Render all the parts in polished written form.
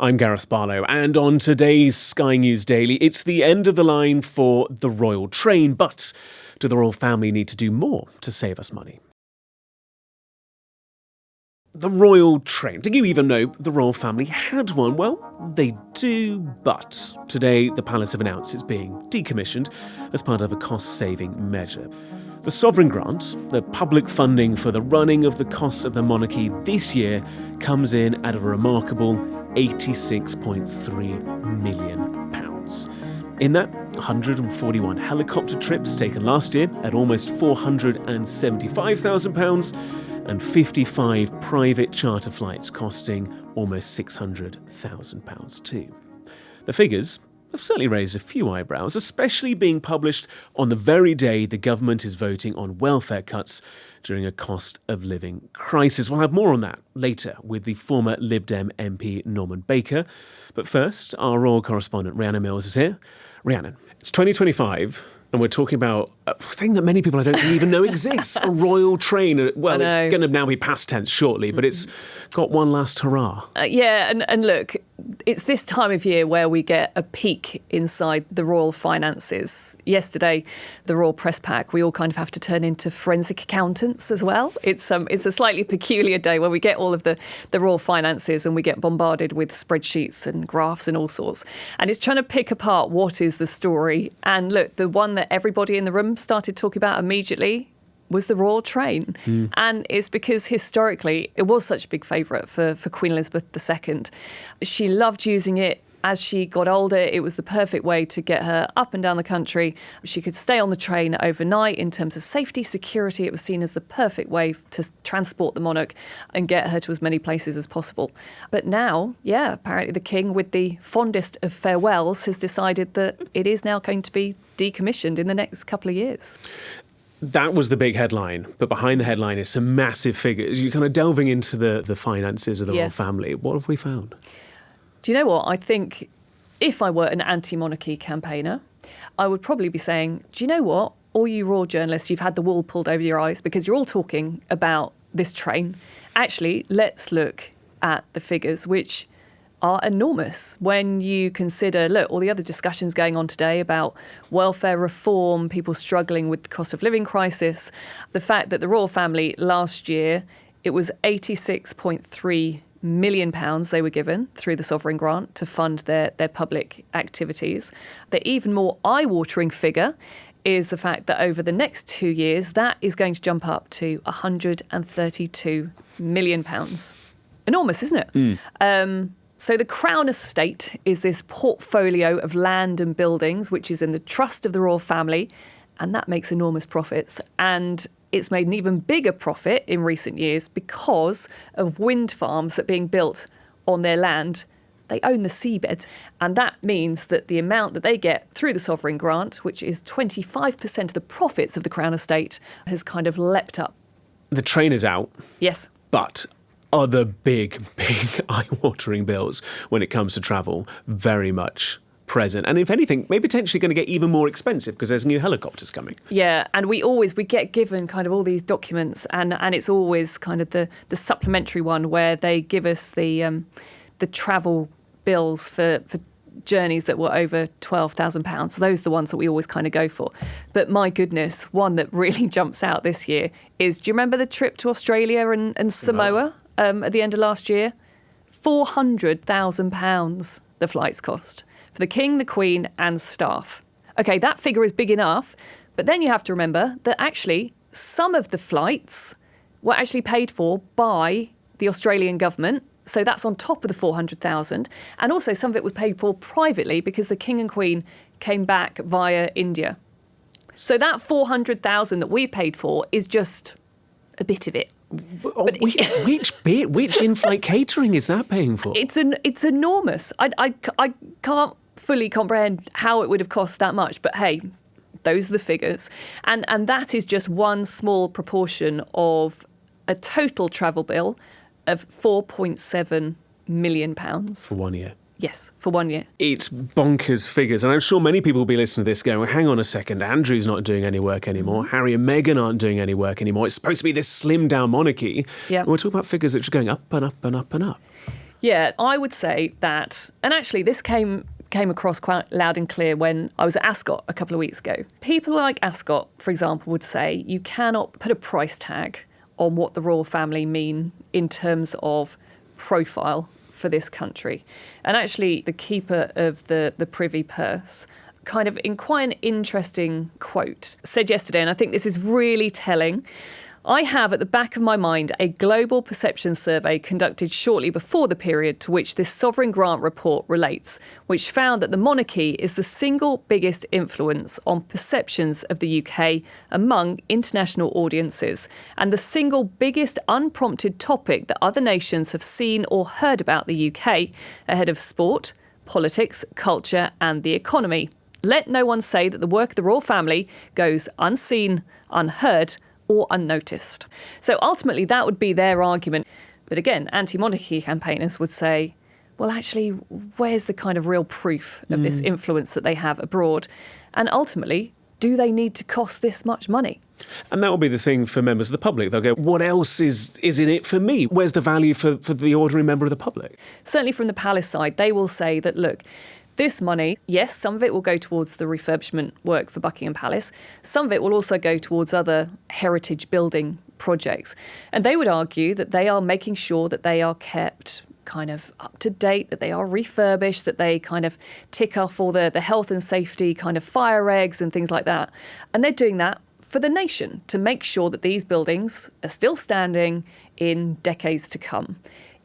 I'm Gareth Barlow, and on today's Sky News Daily, it's the end of the line for the royal train, but do the royal family need to do more to save us money? The royal train. Did you even know the royal family had one? Well, they do, but today the palace have announced it's being decommissioned as part of a cost-saving measure. The sovereign grant, the public funding for the running of the costs of the monarchy this year, comes in at a remarkable £86.3 million. In that, 141 helicopter trips taken last year at almost £475,000 and 55 private charter flights costing almost £600,000 too. The figures have certainly raised a few eyebrows, especially being published on the very day the government is voting on welfare cuts during a cost of living crisis. We'll have more on that later with the former Lib Dem MP Norman Baker. But first, our royal correspondent Rhiannon Mills is here. Rhiannon, it's 2025 and we're talking about a thing that many people I don't think even know exists, a royal train. Well, it's going to now be past tense shortly, but it's got one last hurrah. And look, it's this time of year where we get a peek inside the royal finances. Yesterday, the royal press pack, we all kind of have to turn into forensic accountants as well. It's a slightly peculiar day where we get all of the royal finances and we get bombarded with spreadsheets and graphs and all sorts. And it's trying to pick apart what is the story. And look, the one that everybody in the room started talking about immediately was the royal train. And it's because historically it was such a big favourite for Queen Elizabeth II. She loved using it. As she got older, it was the perfect way to get her up and down the country. She could stay on the train overnight in terms of safety, security. It was seen as the perfect way to transport the monarch and get her to as many places as possible. But now, apparently the king, with the fondest of farewells, has decided that it is now going to be decommissioned in the next couple of years. That was the big headline, but behind the headline is some massive figures. You're kind of delving into the finances of the royal family. What have we found? Do you know what? I think if I were an anti-monarchy campaigner, I would probably be saying, do you know what? All you royal journalists, you've had the wool pulled over your eyes because you're all talking about this train. Actually, let's look at the figures, which are enormous when you consider, look, all the other discussions going on today about welfare reform, people struggling with the cost of living crisis, the fact that the royal family last year, it was £86.3 million they were given through the sovereign grant to fund their public activities. The even more eye-watering figure is the fact that over the next 2 years, that is going to jump up to £132 million. Enormous, isn't it? So the Crown Estate is this portfolio of land and buildings, which is in the trust of the royal family, and that makes enormous profits. And it's made an even bigger profit in recent years because of wind farms that are being built on their land. They own the seabed. And that means that the amount that they get through the sovereign grant, which is 25% of the profits of the Crown Estate, has kind of leapt up. The train is out. Yes. But other big eye-watering bills when it comes to travel, very much present. And if anything, maybe potentially going to get even more expensive because there's new helicopters coming. Yeah, and we get given kind of all these documents and it's always kind of the supplementary one where they give us the travel bills for journeys that were over £12,000. Those are the ones that we always kind of go for. But my goodness, one that really jumps out this year is, do you remember the trip to Australia and Samoa at the end of last year? £400,000 the flights cost for the King, the Queen and staff. OK, that figure is big enough, but then you have to remember that actually some of the flights were actually paid for by the Australian government. So that's on top of the 400,000. And also some of it was paid for privately because the King and Queen came back via India. So that 400,000 that we paid for is just a bit of it. But which bit? Which in-flight catering is that paying for? It's enormous. I can't fully comprehend how it would have cost that much. But hey, those are the figures. And that is just one small proportion of a total travel bill of £4.7 million. For 1 year. Yes, for 1 year. It's bonkers figures. And I'm sure many people will be listening to this going, well, hang on a second, Andrew's not doing any work anymore. Harry and Meghan aren't doing any work anymore. It's supposed to be this slimmed down monarchy. Yeah. And we're talking about figures that are just going up and up and up and up. Yeah, I would say that, and actually this came across quite loud and clear when I was at Ascot a couple of weeks ago. People like Ascot, for example, would say you cannot put a price tag on what the royal family mean in terms of profile for this country. And actually the keeper of the Privy Purse kind of in quite an interesting quote said yesterday, and I think this is really telling, I have at the back of my mind a global perception survey conducted shortly before the period to which this sovereign grant report relates, which found that the monarchy is the single biggest influence on perceptions of the UK among international audiences, and the single biggest unprompted topic that other nations have seen or heard about the UK, ahead of sport, politics, culture, and the economy. Let no one say that the work of the royal family goes unseen, unheard, or unnoticed. So ultimately that would be their argument. But again, anti-monarchy campaigners would say, well, actually, where's the kind of real proof of this influence that they have abroad? And ultimately, do they need to cost this much money? And that will be the thing for members of the public. They'll go, what else is in it for me? Where's the value for the ordinary member of the public? Certainly from the palace side, they will say that, look, this money, yes, some of it will go towards the refurbishment work for Buckingham Palace. Some of it will also go towards other heritage building projects. And they would argue that they are making sure that they are kept kind of up to date, that they are refurbished, that they kind of tick off all the health and safety kind of fire regs and things like that. And they're doing that for the nation to make sure that these buildings are still standing in decades to come.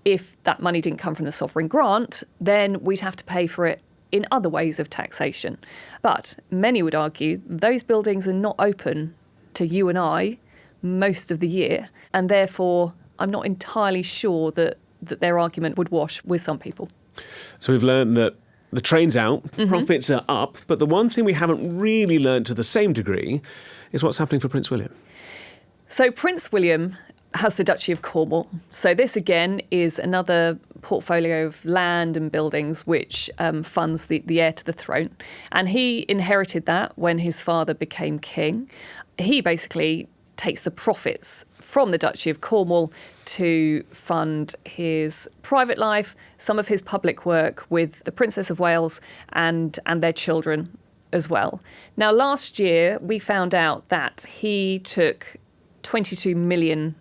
If that money didn't come from the sovereign grant, then we'd have to pay for it in other ways of taxation. But many would argue those buildings are not open to you and I most of the year, and therefore I'm not entirely sure that their argument would wash with some people. So we've learned that the train's out, profits are up, but the one thing we haven't really learned to the same degree is what's happening for Prince William. So Prince William has the Duchy of Cornwall. So this, again, is another portfolio of land and buildings which funds the heir to the throne. And he inherited that when his father became king. He basically takes the profits from the Duchy of Cornwall to fund his private life, some of his public work with the Princess of Wales and their children as well. Now, last year, we found out that he took £22 million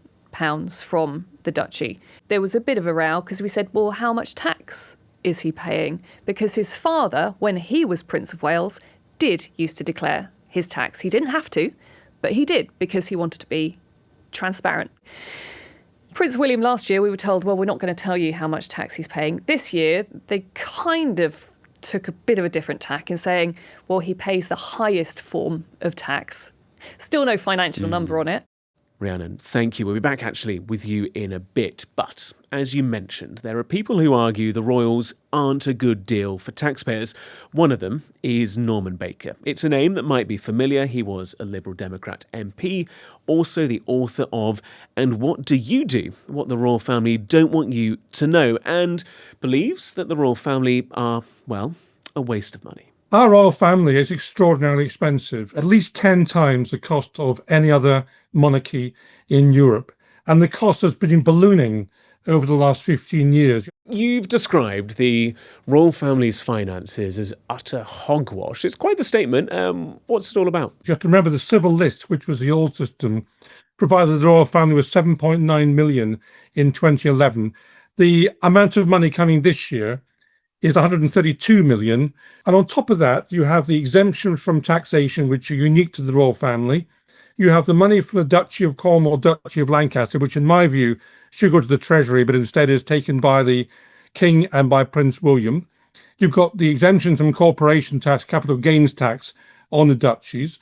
from the duchy. There was a bit of a row because we said, well, how much tax is he paying? Because his father, when he was Prince of Wales, did used to declare his tax. He didn't have to, but he did because he wanted to be transparent. Prince William last year, we were told, well, we're not going to tell you how much tax he's paying. This year, they kind of took a bit of a different tack in saying, well, he pays the highest form of tax. Still no financial number on it. Rhiannon, thank you. We'll be back actually with you in a bit. But as you mentioned, there are people who argue the royals aren't a good deal for taxpayers. One of them is Norman Baker. It's a name that might be familiar. He was a Liberal Democrat MP, also the author of And What Do You Do? What the royal family don't want you to know, and believes that the royal family are, well, a waste of money. Our royal family is extraordinarily expensive, at least 10 times the cost of any other monarchy in Europe. And the cost has been ballooning over the last 15 years. You've described the royal family's finances as utter hogwash. It's quite the statement. What's it all about? You have to remember the civil list, which was the old system, provided the royal family was 7.9 million in 2011. The amount of money coming this year is 132 million. And on top of that, you have the exemption from taxation, which are unique to the royal family. You have the money from the Duchy of Cornwall, Duchy of Lancaster, which in my view should go to the Treasury, but instead is taken by the King and by Prince William. You've got the exemption from corporation tax, capital gains tax on the duchies.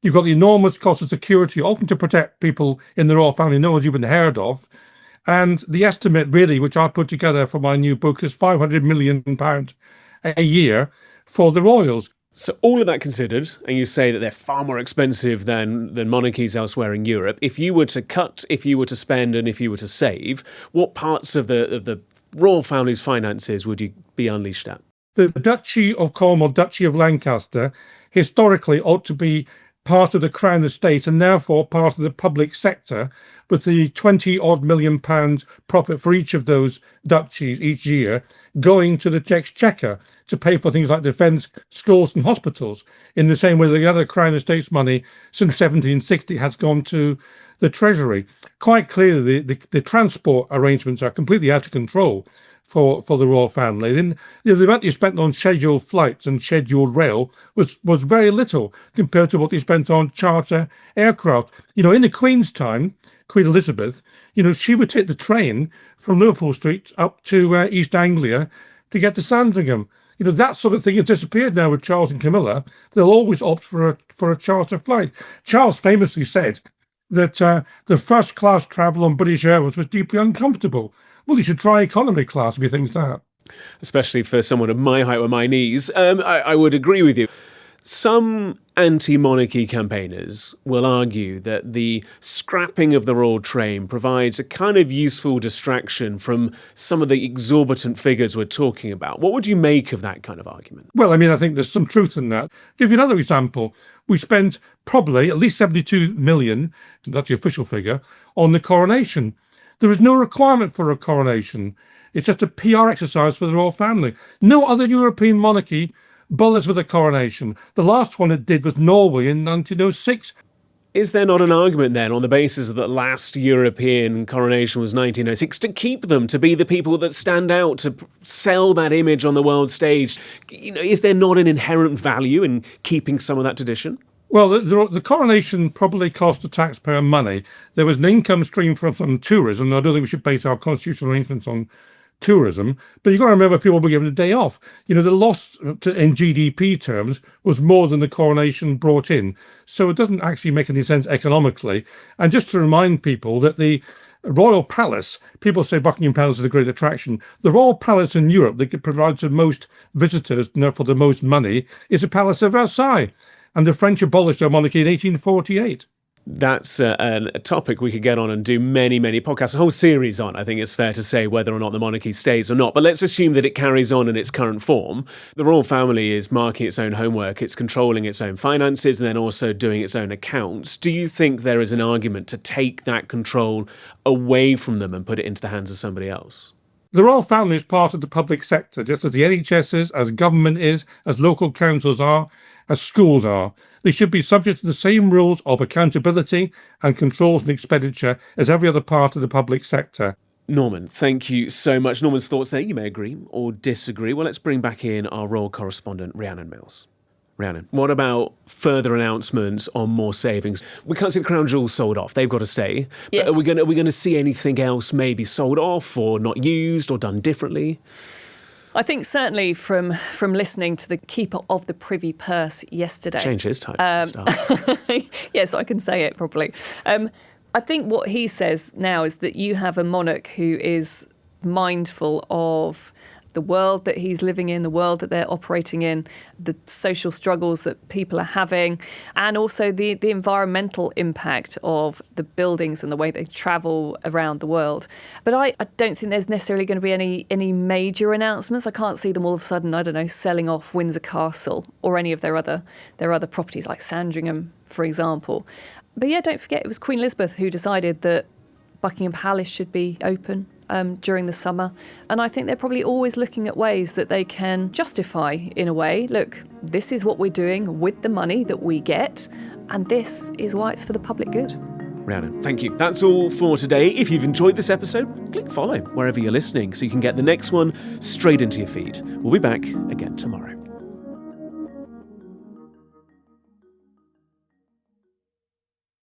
You've got the enormous cost of security, often to protect people in the royal family no one's even heard of. And the estimate, really, which I put together for my new book, is £500 million a year for the royals. So all of that considered, and you say that they're far more expensive than monarchies elsewhere in Europe, if you were to cut, if you were to spend, and if you were to save, what parts of the royal family's finances would you be unleashed at? The Duchy of Cornwall, Duchy of Lancaster, historically ought to be part of the Crown estate and therefore part of the public sector, with the 20-odd million pounds profit for each of those duchies each year going to the Exchequer to pay for things like defence, schools and hospitals, in the same way that the other Crown estate's money since 1760 has gone to the Treasury. Quite clearly, the transport arrangements are completely out of control for the royal family. Then the amount you spent on scheduled flights and scheduled rail was very little compared to what they spent on charter aircraft. In the Queen's time, Queen Elizabeth, she would take the train from Liverpool Street up to East Anglia to get to Sandringham. That sort of thing has disappeared now with Charles and Camilla. They'll always opt for a charter flight. Charles famously said that the first class travel on British Airways was deeply uncomfortable. Well, you should try economy class if he thinks that. Especially for someone of my height with my knees. I would agree with you. Some anti-monarchy campaigners will argue that the scrapping of the royal train provides a kind of useful distraction from some of the exorbitant figures we're talking about. What would you make of that kind of argument? Well, I think there's some truth in that. I'll give you another example. We spent probably at least 72 million, that's the official figure, on the coronation. There is no requirement for a coronation. It's just a PR exercise for the royal family. No other European monarchy bothers with a coronation. The last one it did was Norway in 1906. Is there not an argument then, on the basis that the last European coronation was 1906, to keep them, to be the people that stand out, to sell that image on the world stage? Is there not an inherent value in keeping some of that tradition? Well, the coronation probably cost the taxpayer money. There was an income stream from tourism. I don't think we should base our constitutional arrangements on tourism, but you've got to remember people were given a day off. The loss in GDP terms was more than the coronation brought in. So it doesn't actually make any sense economically. And just to remind people that the Royal Palace, people say Buckingham Palace is a great attraction. The Royal Palace in Europe that provides the most visitors for the most money is the Palace of Versailles. And the French abolished their monarchy in 1848. That's a topic we could get on and do many, many podcasts, a whole series on. I think it's fair to say whether or not the monarchy stays or not. But let's assume that it carries on in its current form. The royal family is marking its own homework. It's controlling its own finances and then also doing its own accounts. Do you think there is an argument to take that control away from them and put it into the hands of somebody else? The royal family is part of the public sector, just as the NHS is, as government is, as local councils are, as schools are. They should be subject to the same rules of accountability and controls and expenditure as every other part of the public sector. Norman, thank you so much. Norman's thoughts there. You may agree or disagree. Well, let's bring back in our royal correspondent, Rhiannon Mills. Rhiannon, what about further announcements on more savings? We can't see the crown jewels sold off. They've got to stay. Yes. But are we going to see anything else maybe sold off or not used or done differently? I think certainly from listening to the Keeper of the Privy Purse yesterday. Change his title. Yes, I can say it properly. I think what he says now is that you have a monarch who is mindful of the world that he's living in, the world that they're operating in, the social struggles that people are having, and also the environmental impact of the buildings and the way they travel around the world. But I don't think there's necessarily going to be any major announcements. I can't see them all of a sudden, I don't know, selling off Windsor Castle or any of their other properties like Sandringham, for example. But yeah, don't forget, it was Queen Elizabeth who decided that Buckingham Palace should be open during the summer. And I think they're probably always looking at ways that they can justify, in a way, look, this is what we're doing with the money that we get, and this is why it's for the public good. Rhiannon, thank you. That's all for today. If you've enjoyed this episode, click follow wherever you're listening so you can get the next one straight into your feed. We'll be back again tomorrow.